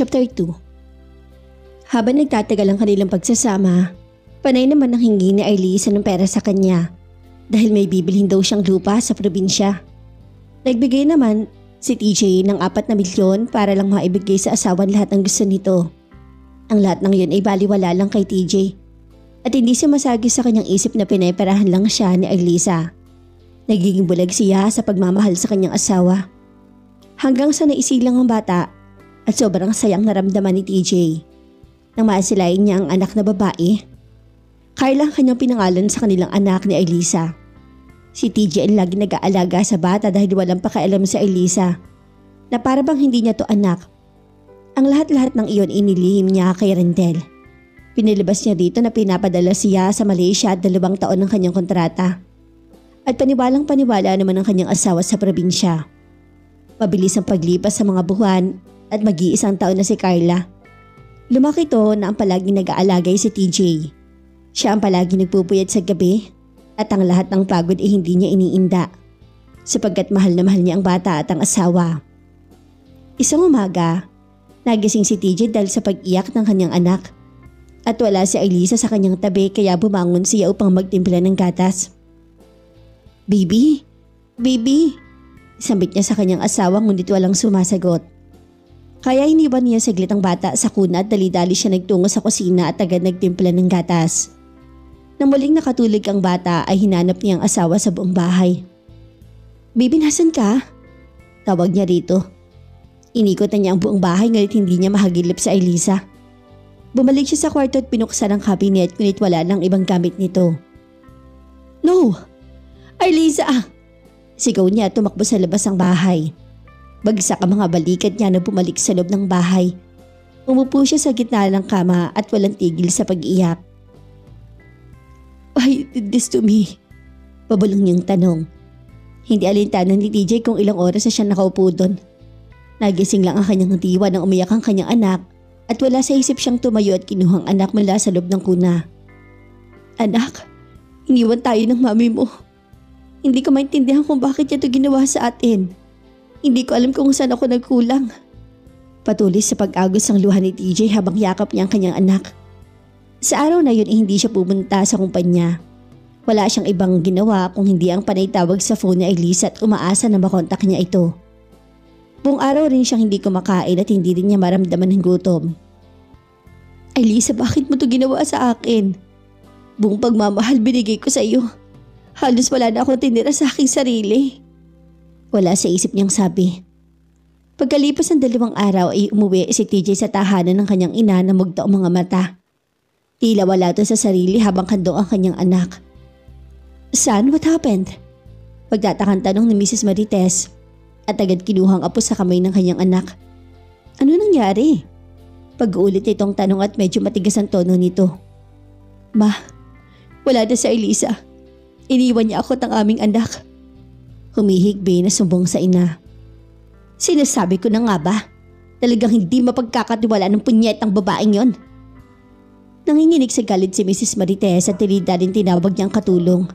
Chapter 2. Habang nagtatagal ang kanilang pagsasama, panay naman ang hingi ni Ailisa ng pera sa kanya dahil may bibilhin daw siyang lupa sa probinsya. Nagbigay naman si TJ ng 4 na milyon para lang maibigay sa asawa lahat ng gusto nito. Ang lahat ng yun ay baliwala lang kay TJ at hindi siya masagi sa kanyang isip na pineperahan lang siya ni Ailisa. Nagiging bulag siya sa pagmamahal sa kanyang asawa. Hanggang sa naisilang ang bata at sobrang sayang naramdaman ni TJ nang maasilayan niya ang anak na babae. Carla ang kanyang pinangalan sa kanilang anak ni Ailisa. Si TJ ay lagi nag-aalaga sa bata dahil walang pakialam sa Ailisa na para bang hindi niya to anak. Ang lahat-lahat ng iyon inilihim niya kay Rendel. Pinilabas niya dito na pinapadala siya sa Malaysia at 2 taon ng kanyang kontrata. At paniwalang-paniwala naman ang kanyang asawa sa probinsya. Mabilis ang paglipas sa mga buwan at mag-iisang taon na si Carla. Lumaki to na ang palaging nag-aalagay si TJ. Siya ang palaging nagpupuyat sa gabi at ang lahat ng pagod ay hindi niya iniinda sapagkat mahal na mahal niya ang bata at ang asawa. Isang umaga, nagising si TJ dahil sa pag-iyak ng kanyang anak at wala si Ailisa sa kanyang tabi kaya bumangon siya upang magtimpla ng gatas. "Baby, baby," sambit niya sa kanyang asawa ngunit walang sumasagot. Kaya iniwan niya saglit ang bata sa kuna at dali-dali siya nagtungo sa kusina at agad nagtimpla ng gatas. Nang muling nakatulog ang bata ay hinanap niya ang asawa sa buong bahay. "Baby, nasan ka?" Tawag niya rito. Inikot na niya ang buong bahay ngunit hindi niya mahagilip sa Ailisa. Bumalik siya sa kwarto at pinuksan ang cabinet ngunit wala nang ibang gamit nito. "No! Ailisa!" Sigaw niya at tumakbo sa labas ng bahay. Bagsak ang mga balikat niya na bumalik sa loob ng bahay. Umupo siya sa gitna ng kama at walang tigil sa pag-iyak. "Why did this to me?" Pabulong niyang tanong. Hindi alintanan ni TJ kung ilang oras na siya nakaupo doon. Nagising lang ang kanyang diwa nang umiyak ang kanyang anak at wala sa isip siyang tumayo at kinuhang anak mula sa loob ng kuna. "Anak, iniwan tayo ng mami mo. Hindi ko maintindihan kung bakit niya ito ginawa sa atin. Hindi ko alam kung saan ako nagkulang." Patuloy sa pag-agos ng luha ni TJ habang yakap niya ang kanyang anak. Sa araw na yun hindi siya pumunta sa kumpanya. Wala siyang ibang ginawa kung hindi ang panay tawag sa phone ni Ailisa at umaasa na makontak niya ito. Buong araw rin siyang hindi kumakain at hindi rin niya maramdaman ng gutom. "Ailisa, bakit mo ito ginawa sa akin? Buong pagmamahal binigay ko sa iyo. Halos wala na akong tinira sa aking sarili." Wala sa isip niyang sabi. Pagkalipas ng 2 araw ay umuwi si TJ sa tahanan ng kanyang ina na mugta ang mga mata. Tila wala ito sa sarili habang kandong ang kanyang anak. "Son, what happened?" Pagtatakang tanong ni Mrs. Marites at agad kinuhang apo sa kamay ng kanyang anak. "Ano nangyari?" Pag-uulit nitong tanong at medyo matigas ang tono nito. "Ma, wala na si Ailisa. Iniwan niya ako at ang aming anak." Humihigbi na sumbong sa ina. "Sinasabi ko na nga ba? Talagang hindi mapagkakatiwala ng punyetang babaeng yon." Nanginginig sa galit si Mrs. Marites at tilida rin tinawag niyang katulong.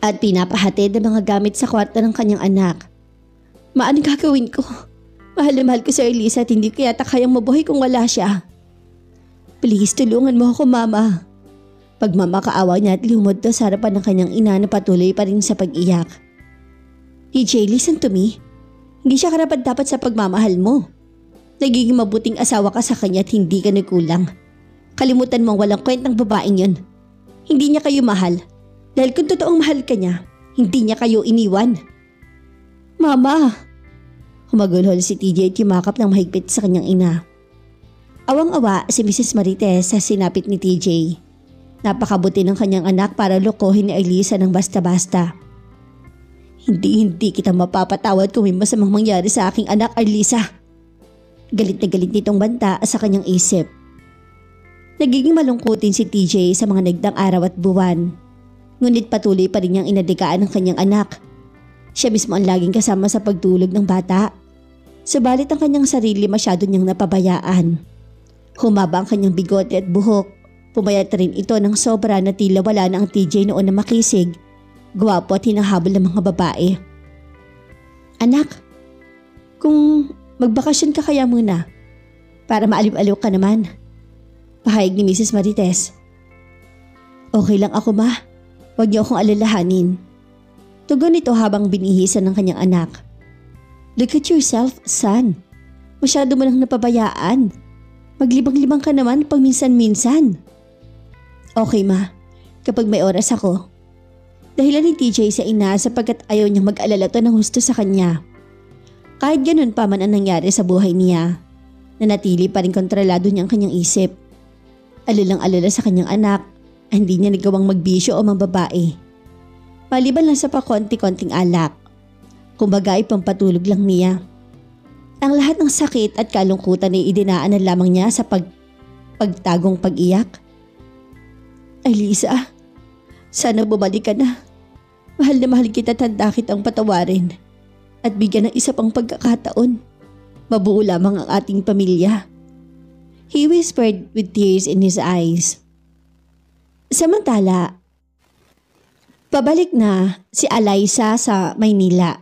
At pinapahatid ang mga gamit sa kwarto ng kanyang anak. "Ma, anong gagawin ko? Mahal na mahal ko si Ailisa at hindi ko yata kayang mabuhay kung wala siya. Please, tulungan mo ako, Mama." Pagmamakaawa niya at lumod to sa harapan ng kanyang ina na patuloy pa rin sa pag-iyak. "TJ, listen to me. Hindi siya karapat-dapat sa pagmamahal mo. Nagiging mabuting asawa ka sa kanya at hindi ka nagkulang. Kalimutan mong walang kwentang babaeng yon. Hindi niya kayo mahal. Dahil kung totoong mahal ka niya, hindi niya kayo iniwan." "Mama!" Humagulhol si TJ at yumakap ng mahigpit sa kanyang ina. Awang-awa si Mrs. Marites sa sinapit ni TJ. Napakabuti ng kanyang anak para lokohin ni Ailisa ng basta-basta. Hindi kita mapapatawad kung may masamang mangyari sa aking anak, Ailisa." Galit na galit nitong banta sa kanyang isip. Nagiging malungkutin si TJ sa mga nagdang araw at buwan. Ngunit patuloy pa rin niyang inadikaan ng kanyang anak. Siya mismo ang laging kasama sa pagtulog ng bata. Subalit ang kanyang sarili masyado niyang napabayaan. Humaba ang kanyang bigote at buhok. Pumayat rin ito ng sobra na tila wala na ang TJ noon na makisig, gwapo at hinahabol ng mga babae. "Anak, kung magbakasyon ka kaya muna, para maalim-aliw ka naman. Pahayag ni Mrs. Marites. Okay lang ako ma, huwag niyo akong alalahanin. Tugon nito habang binihisan ng kanyang anak. Look at yourself, son. Masyado mo lang napabayaan. Maglibang-libang ka naman pag minsan-minsan. Okay ma, kapag may oras ako. Dahilan ni TJ sa ina sapagkat ayaw niyang mag-alala to ng husto sa kanya. Kahit ganun pa man ang nangyari sa buhay niya, nanatili pa rin kontrolado niya ang kanyang isip. Alalang-alala sa kanyang anak, hindi niya nagawang magbisyo o mambabae. Maliban lang sa pakonti-konting alak. Kumbaga ay pampatulog lang niya. Ang lahat ng sakit at kalungkutan ay idinaanan lamang niya sa pagtagong pag-iyak. Ay Lisa, sana bumalik ka na. Mahal na mahal kita, tanda kitang patawarin. At bigyan ng isa pang pagkakataon. Mabuo lamang ang ating pamilya. He whispered with tears in his eyes. Samantala, pabalik na si Alaysa sa Maynila.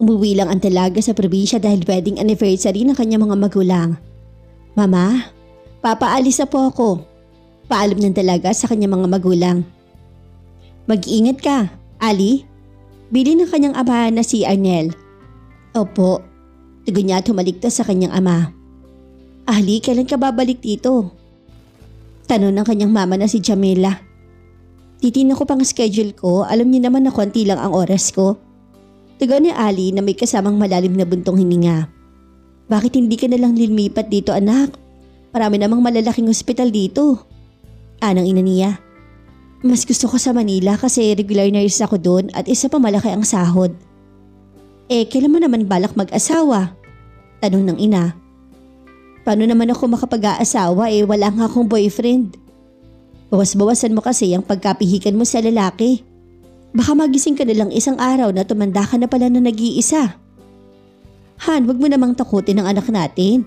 Umuwi lang ang dalaga sa probinsya dahil wedding anniversary ng kanyang mga magulang. Mama, papaalis na po ako. Paalam ng dalaga sa kanyang mga magulang. Mag-iingat ka, Ali. Bili ng kanyang ama na si Arnel. Opo, tugon niya at humaligtas sa kanyang ama. Ali, kailan ka babalik dito? Tanong ng kanyang mama na si Jamila. Titignan ko pang schedule ko, alam niyo naman na konti lang ang oras ko. Tugon ni Ali na may kasamang malalim na buntong hininga. Bakit hindi ka nalang lumipat dito anak? Marami namang malalaking ospital dito. Anang ina niya. Mas gusto ko sa Manila kasi regular nurse ako doon at isa pa malaki ang sahod. Kailan mo naman balak mag-asawa? Tanong ng ina. Paano naman ako makapag-aasawa wala nga akong boyfriend? Bawas-bawasan mo kasi ang pagkapihikan mo sa lalaki. Baka magising ka nalang isang araw na tumanda ka na pala na nag-iisa. Han, wag mo namang takutin ang anak natin.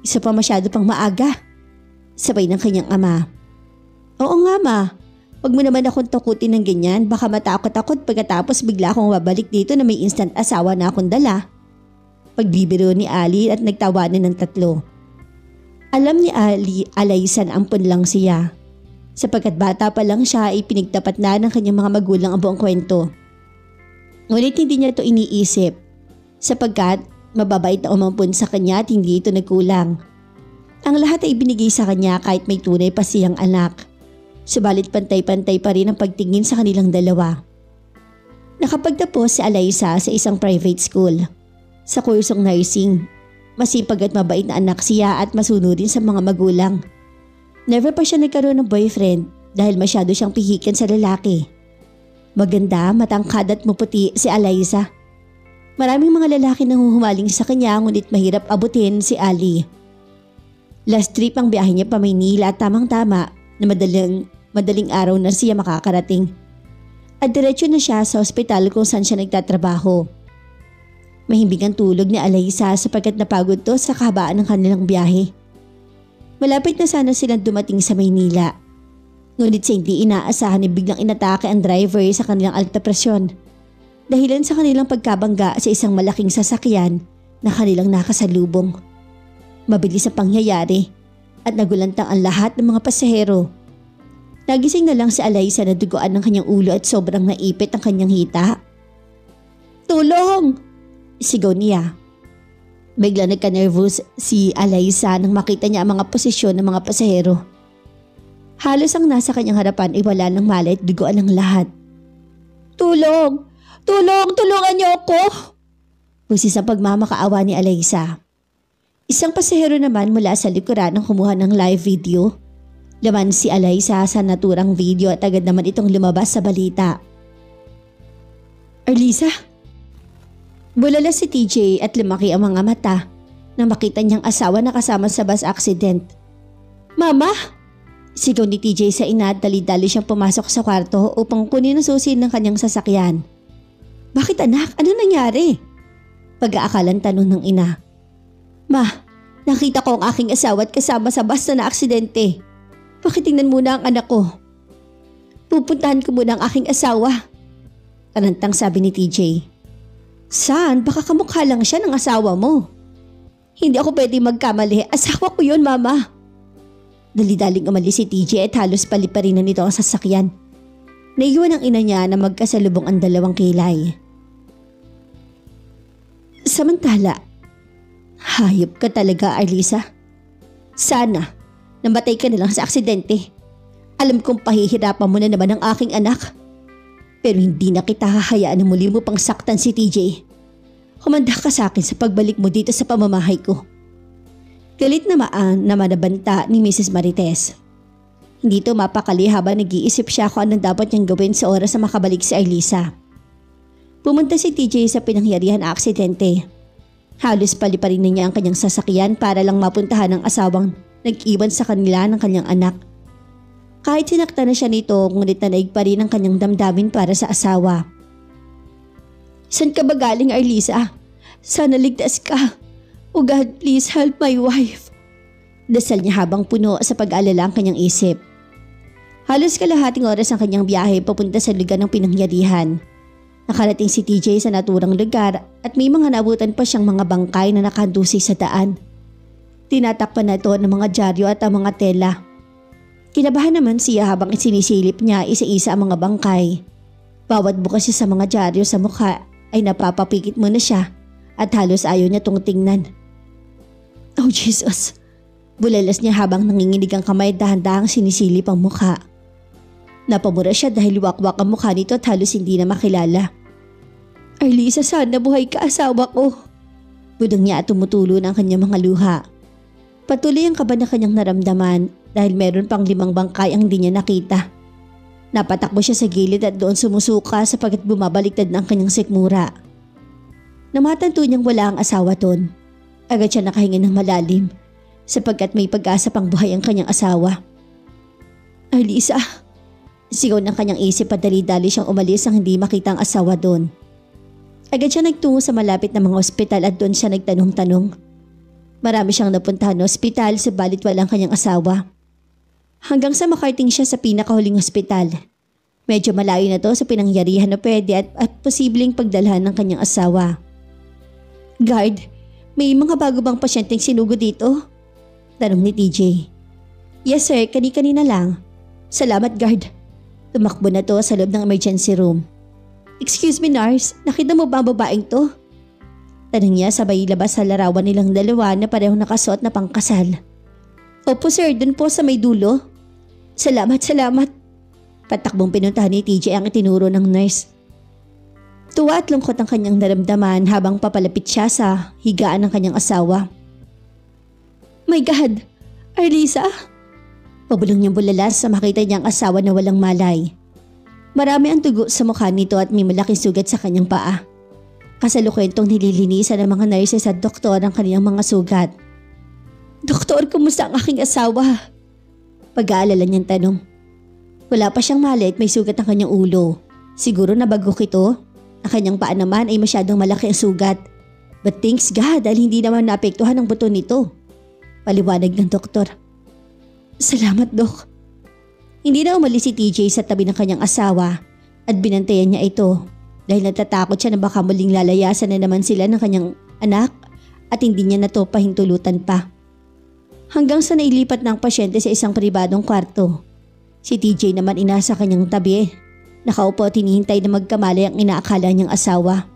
Isa pa masyado pang maaga. Sabay ng kanyang ama. Oo nga ma, wag mo naman akong takutin ng ganyan. Baka matakot-takot pagkatapos bigla akong babalik dito na may instant asawa na akong dala. Pagbibiro ni Ali at nagtawanan ng tatlo. Alam ni Ali, Alaysa ampun lang siya. Sapagkat bata pa lang siya ay pinagtapat na ng kanyang mga magulang ang buong kwento. Ngunit hindi niya ito iniisip sapagkat mababait na umampun sa kanya at hindi ito nagkulang. Ang lahat ay binigay sa kanya kahit may tunay pa siyang anak. Subalit pantay-pantay pa rin ang pagtingin sa kanilang dalawa. Nakapagtapos si Alaysa sa isang private school. Sa kursong nursing. Masipag at mabait na anak siya at masunurin sa mga magulang. Never pa siya nagkaroon ng boyfriend dahil masyado siyang pihikan sa lalaki. Maganda, matangkad at maputi si Alaysa. Maraming mga lalaki nang huhumaling sa kanya ngunit mahirap abutin si Ali. Last trip ang biyahe niya pa Maynila at tamang-tama na madaling araw na siya makakarating. At diretso na siya sa ospital kung saan siya nagtatrabaho. Mahimbing ang tulog ni Alaysa sapagkat napagod to sa kahabaan ng kanilang biyahe. Malapit na sana silang dumating sa Maynila. Ngunit sa hindi inaasahan ay biglang inatake ang driver sa kanilang alta presyon. Dahilan sa kanilang pagkabangga sa isang malaking sasakyan na kanilang nakasalubong. Mabilis ang pangyayari at nagulantang ang lahat ng mga pasahero. Nagising na lang si Alaysa na duguan ng kanyang ulo at sobrang naipit ang kanyang hita. Tulong! Sigaw niya. Bigla nagka-nervous si Alaysa nang makita niya ang mga posisyon ng mga pasahero. Halos ang nasa kanyang harapan ay wala ng malay at duguan ng lahat. Tulong! Tulong! Tulungan niyo ako! Busis ang pagmamakaawa ni Alaysa. Isang pasahero naman mula sa likuran ang kumuha ng live video. Laman si Alaysa sa naturang video at agad naman itong lumabas sa balita. Arlisa? Bulala si TJ at lumaki ang mga mata nang makita niyang asawa na kasama sa bus accident. Mama! Sigaw ni TJ sa ina at dali-dali siyang pumasok sa kwarto upang kunin ang susi ng kanyang sasakyan. Bakit anak? Ano nangyari? Pag-aakalan tanong ng ina. Ma, nakita ko ang aking asawa at kasama sa bus na aksidente. Pakitingnan muna ang anak ko. Pupuntahan ko muna ang aking asawa. Tanantang sabi ni TJ. Saan? Baka kamukha lang siya ng asawa mo. Hindi ako pwede magkamali. Asawa ko yun, Mama. Dali-daling umalis si TJ at halos paliparin na nito ang sasakyan. Naiwan ang ina niya na magkasalubong ang dalawang kilay. Samantala, hayop ka talaga, Arlisa. Sana, namatay ka na lang sa aksidente. Alam kong pahihirapan mo na naman ang aking anak. Pero hindi na kita hahayaan na muli mo pang saktan si TJ. Humanda ka sa akin sa pagbalik mo dito sa pamamahay ko. Galit na manabanta ni Mrs. Marites. Hindi ito mapakali habang nag-iisip siya kung anong dapat niyang gawin sa oras na makabalik si Arlisa. Pumunta si TJ sa pinangyarihan na aksidente. Halos paliparin na niya ang kanyang sasakyan para lang mapuntahan ang asawang nag-iwan sa kanila ng kanyang anak. Kahit sinaktan na siya nito, ngunit nanaig pa rin ang kanyang damdamin para sa asawa. San ka ba galing, Arlisa? Sana ligtas ka. Oh God, please help my wife. Dasal niya habang puno sa pag-aalala ang kanyang isip. Halos kalahating oras ang kanyang biyahe papunta sa lugar ng pinangyarihan. Nakarating si TJ sa naturang lugar at may mga nabutan pa siyang mga bangkay na nakadusi sa daan. Tinatakpan na ito ng mga dyaryo at ang mga tela. Kinabahan naman siya habang sinisilip niya isa-isa ang mga bangkay. Bawat bukas siya sa mga dyaryo sa mukha ay napapapikit mo na siya at halos ayaw niya tong tingnan. Oh Jesus! Bulalas niya habang nanginginig ang kamay at dahan-dahang sinisilip ang mukha. Napamura siya dahil wakwak ang mukha nito at halos hindi na makilala. Arlisa, sana buhay ka, asawa ko. Budong niya at tumutulo ng kanyang mga luha. Patuloy ang kaba na kanyang naramdaman dahil meron pang 5 bangkay ang hindi niya nakita. Napatakbo siya sa gilid at doon sumusuka sapagkat bumabaliktad na ang kanyang sikmura. Namatanto niyang wala ang asawa doon. Agad siya nakahinga ng malalim sapagkat may pag-asa pang buhay ang kanyang asawa. Arlisa! Sigaw ng kanyang isip at dali-dali siyang umalis ang hindi makita ang asawa doon. Agad siya nagtungo sa malapit na mga ospital at doon siya nagtanong-tanong. Marami siyang napuntahan na ospital subalit walang kanyang asawa. Hanggang sa makarating siya sa pinakahuling ospital. Medyo malayo na to sa pinangyarihan na pwede at posibleng pagdalhan ng kanyang asawa. Guard, may mga bago bang pasyenteng sinugo dito? Tanong ni TJ. Yes sir, kani-kanina lang. Salamat guard. Tumakbo na to sa loob ng emergency room. Excuse me nurse, nakita mo ba ang babaeng to? Tanong niya sabay labas sa larawan nilang dalawa na parehong nakasuot na pangkasal. Opo sir, dun po sa may dulo. Salamat. Patakbong pinuntahan ni TJ ang itinuro ng nurse. Tuwa at lungkot ang kanyang naramdaman habang papalapit siya sa higaan ng kanyang asawa. My God! Arlisa! Pabulong niyang bulalas sa makita niyang asawa na walang malay. Marami ang dugo sa mukha nito at may malaking sugat sa kanyang paa. Kasalukuyang nililinisan ng mga nurses at doktor ang kanyang mga sugat. Doktor, kumusta ang aking asawa? Pag-aalala niyang tanong. Wala pa siyang malay at may sugat ang kanyang ulo. Siguro nabagok ito. Ang kanyang paa naman ay masyadong malaki ang sugat. But thanks God dahil hindi naman naapektuhan ang buto nito. Paliwanag ng doktor. Salamat, Dok. Hindi na umalis si TJ sa tabi ng kanyang asawa at binantayan niya ito dahil natatakot siya na baka muling lalayasan na naman sila ng kanyang anak at hindi niya na to pahintulutan pa. Hanggang sa nailipat na ang pasyente sa isang pribadong kwarto. Si TJ naman inasa kanyang tabi. Nakaupo at hinihintay na magkamalay ang inaakala niyang asawa.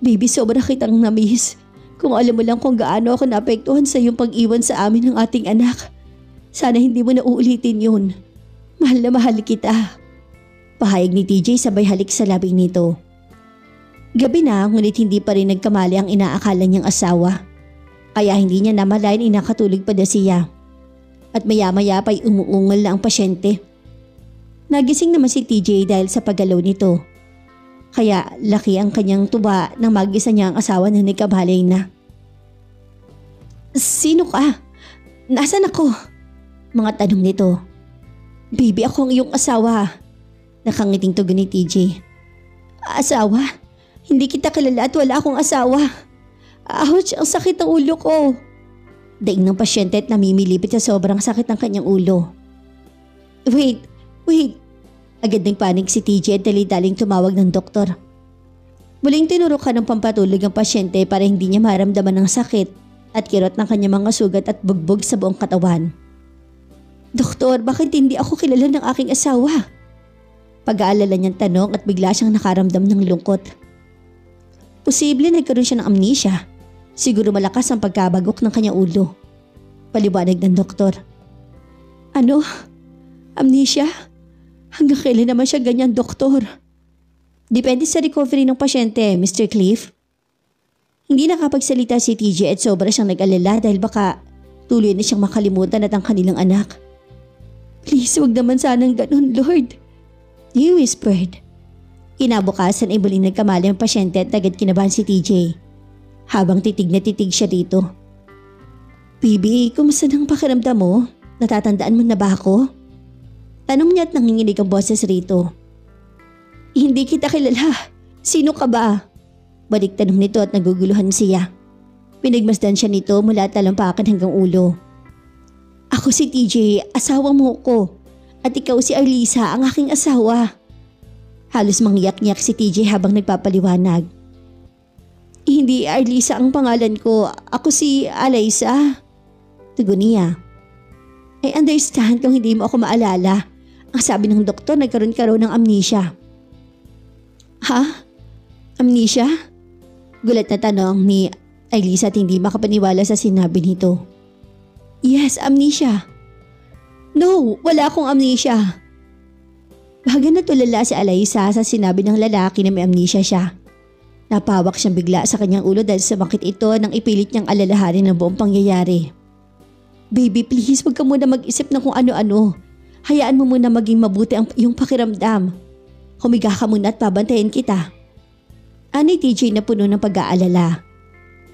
Baby, sobra kitang namiss. Kung alam mo lang kung gaano ako naapektuhan sa iyong pag-iwan sa amin ng ating anak. Sana hindi mo na uulitin yun. Mahal na mahal kita. Pahayag ni TJ sabay halik sa labing nito. Gabi na ngunit hindi pa rin nagkamali ang inaakala niyang asawa. Kaya hindi niya namalayan inakatulog pa na siya. At maya-maya pa'y umuungal na ang pasyente. Nagising naman si TJ dahil sa paggalaw nito. Kaya laki ang kanyang tuba nang mag-isa niya ang asawa na nagkabalay na. Sino ka? Nasaan ako? Mga tanong nito. Baby, ako ang iyong asawa. Nakangiting tugon ni TJ. Asawa? Hindi kita kilala at wala akong asawa. Ouch, ang sakit ng ulo ko. Daing ng pasyente at namimilipit sa sobrang sakit ng kanyang ulo. Wait. Agad ng panig si TJ at dali-daling tumawag ng doktor. Muling tinurukan ng pampatulog ang pasyente para hindi niya maramdaman ng sakit at kirot ng kanyang mga sugat at bugbog sa buong katawan. Doktor, bakit hindi ako kilala ng aking asawa? Pag-aalala niyang tanong at bigla siyang nakaramdam ng lungkot. Posible nagkaroon siya ng amnesia. Siguro malakas ang pagkabagok ng kanyang ulo. Paliwanag ng doktor. Ano? Amnesia? Hanggang kailan naman siya ganyan, doktor? Depende sa recovery ng pasyente, Mr. Cliff. Hindi nakapagsalita si TJ at sobra siyang nag-alala dahil baka tuloy na siyang makalimutan at ang kanilang anak. Please, wag naman sanang ganun, Lord. He whispered. Kinabukasan ay muling nagkamali ang pasyente at agad kinabahan si TJ. Habang titig na titig siya dito. Baby, kumusta nang pakiramdam mo? Natatandaan mo na ba ako? Tanong niya at nanginginig ang boses rito. Hindi kita kilala. Sino ka ba? Balik tanong nito at naguguluhan siya. Pinagmasdan siya nito mula talampakan hanggang ulo. Ako si TJ, asawa mo ko. At ikaw si Arlisa, ang aking asawa. Halos mangyak-nyak si TJ habang nagpapaliwanag. Hindi Arlisa ang pangalan ko. Ako si Alaysa. Tugon niya. I understand kung hindi mo ako maalala. Ang sabi ng doktor, nagkaroon ng amnesia. Ha? Amnesia? Gulat na tanong ni Alyssa at hindi makapaniwala sa sinabi nito. Yes, amnesia. No, wala akong amnesia. Baga natulala si Alyssa sa sinabi ng lalaki na may amnesia siya. Napawak siyang bigla sa kanyang ulo dahil sumakit ito nang ipilit niyang alalahanin ang buong pangyayari. Baby, please, wag ka muna mag-isip ng kung ano-ano. Hayaan mo muna maging mabuti ang iyong pakiramdam. Humiga ka muna at pabantayan kita. Ani TJ na puno ng pag-aalala.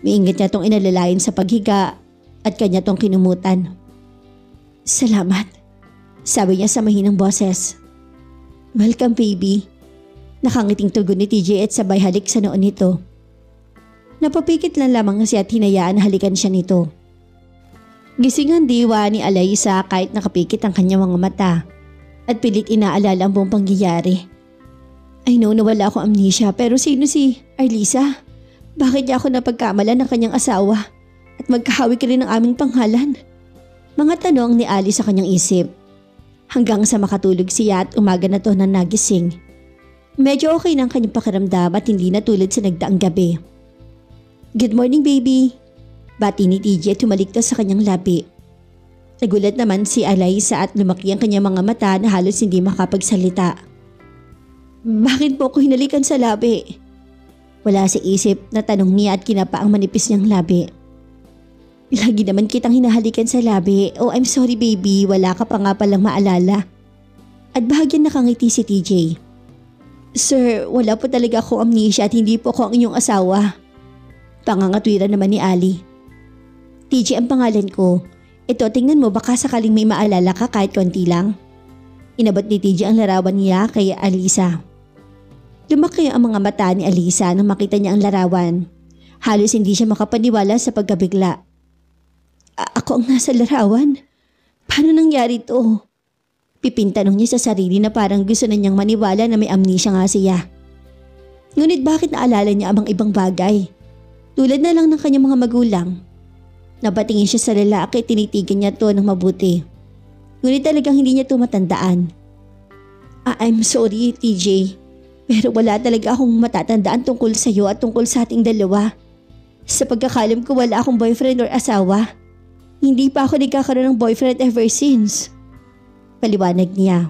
Miingat niya tong inalalayan sa paghiga at kanya tong kinumutan. Salamat, sabi niya sa mahinang boses. Welcome baby. Nakangiting tugon ni TJ at sabay halik sa noon nito. Napapikit lang lamang siya at hinayaan na halikan siya nito. Gising ang diwa ni Alaysa kahit nakapikit ang kanyang mga mata at pilit inaalala ang buong pangyayari. I know na wala akong amnesia pero sino si Arlisa? Bakit niya ako napagkamalan ng kanyang asawa at magkahawig rin ng aming pangalan? Mga tanong ni Ali sa kanyang isip. Hanggang sa makatulog siya at umaga na to na nagising. Medyo okay na ang kanyang pakiramdam at hindi na tulad sa nagdaang gabi. Good morning baby. Bati ni TJ at tumaliktas sa kanyang labi. Nagulat naman si Alaysa at lumaki ang kanyang mga mata na halos hindi makapagsalita. Bakit po ako hinalikan sa labi? Wala sa isip na tanong niya at kinapa ang manipis niyang labi. Lagi naman kitang hinahalikan sa labi. Oh, I'm sorry baby, wala ka pa nga palang maalala. At bahagyan nakangiti si TJ. Sir, wala po talaga ako amnesia at hindi po ako ang inyong asawa. Pangangatwiran naman ni Ali. TJ ang pangalan ko. Ito, tingnan mo baka sakaling may maalala ka kahit konti lang. Inabot ni TJ ang larawan niya kay Alyssa. Lumaki ang mga mata ni Alyssa nang makita niya ang larawan. Halos hindi siya makapaniwala sa pagkabigla. Ako ang nasa larawan? Paano nangyari to? Pipintanong niya sa sarili na parang gusto na niyang maniwala na may amnesia nga siya. Ngunit bakit naalala niya ang ibang bagay? Tulad na lang ng kanyang mga magulang. Napatingin siya sa lalaki at tinitigan niya to ng mabuti. Ngunit talagang hindi niya to matandaan. I'm sorry, TJ. Pero wala talaga akong matatandaan tungkol sa iyo at tungkol sa ating dalawa. Sa pagkakalam ko wala akong boyfriend or asawa. Hindi pa ako nagkakaroon ng boyfriend ever since. Paliwanag niya.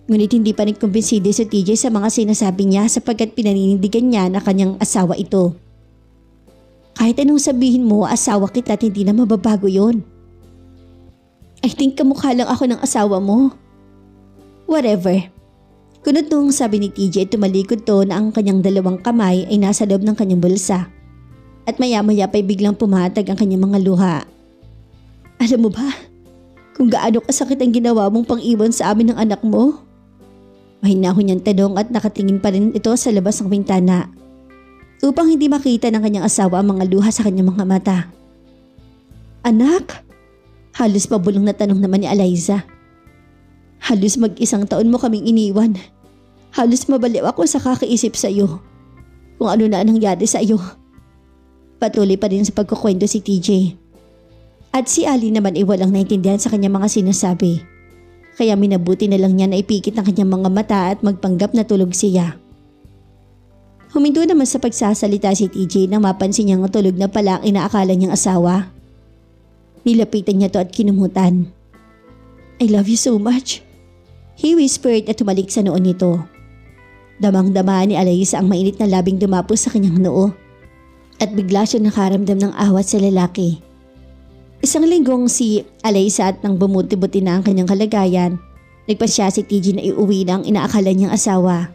Ngunit hindi pa nagkumbinsido si TJ sa mga sinasabi niya sapagkat pinaninindigan niya na kanyang asawa ito. Kahit anong sabihin mo, asawa kita at hindi na mababago yon. I think kamukha lang ako ng asawa mo. Whatever. Kunot nung sabi ni TJ, tumalikod to na ang kanyang dalawang kamay ay nasa loob ng kanyang bulsa. At maya-maya pa'y biglang pumatag ang kanyang mga luha. Alam mo ba, kung gaano kasakit ang ginawa mong pang-iwan sa amin ng anak mo? Mahinahon niyang tanong at nakatingin pa rin ito sa labas ng bintana. Upang hindi makita ng kanyang asawa ang mga luha sa kanyang mga mata. Anak? Halos pabulong na tanong naman ni Alyssa. Halos mag-1 taon mo kaming iniwan. Halos mabaliw ako sa kakaisip sa iyo. Kung ano na nangyari sa iyo. Patuloy pa rin sa pagkukwento si TJ. At si Ali naman ay walang naintindihan sa kanyang mga sinasabi. Kaya minabuti na lang niya na ipikit ang kanyang mga mata at magpanggap na tulog siya. Huminto naman sa pagsasalita si TJ nang mapansin niyang tulog na pala ang inaakala niyang asawa. Nilapitan niya to at kinumutan. "I love you so much," he whispered at tumalik sa noo nito. Damang-dama ni Alaysa ang mainit na labing dumapos sa kanyang noo at bigla siyang nakaramdam ng awat sa lalaki. Isang linggong si Alaysa at nang bumuti-buti na ang kanyang kalagayan, nagpasya si TJ na iuwi na ang inaakala niyang asawa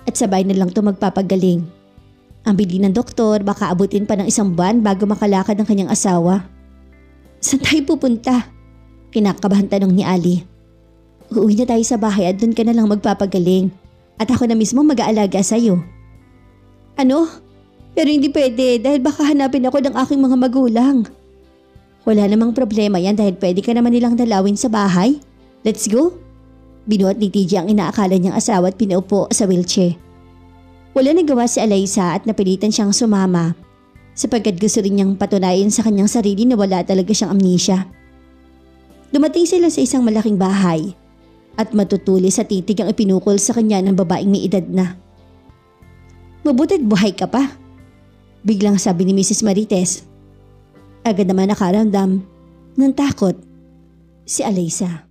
at sabay na lang ito magpapagaling. Ang bili ng doktor, baka abutin pa ng 1 buwan bago makalakad ang kanyang asawa. "Saan tayo pupunta?" Kinakabahan tanong ni Ali. "Uuwi na tayo sa bahay at doon ka na lang magpapagaling at ako na mismo mag-aalaga sa'yo." "Ano? Pero hindi pwede dahil baka hanapin ako ng aking mga magulang." "Wala namang problema yan dahil pwede ka naman nilang dalawin sa bahay. Let's go." Binuhat ni TJ ang inaakala niyang asawa at pinaupo sa wheelchair. Wala nagawa si Alaysa at napilitan siyang sumama sapagkat gusto rin niyang patunayan sa kanyang sarili na wala talaga siyang amnesia. Dumating sila sa isang malaking bahay at matutulis sa titig ang ipinukol sa kanya ng babaeng may edad na. "Mabuti't buhay ka pa," biglang sabi ni Mrs. Marites. Agad naman nakaramdam ng takot si Alaysa.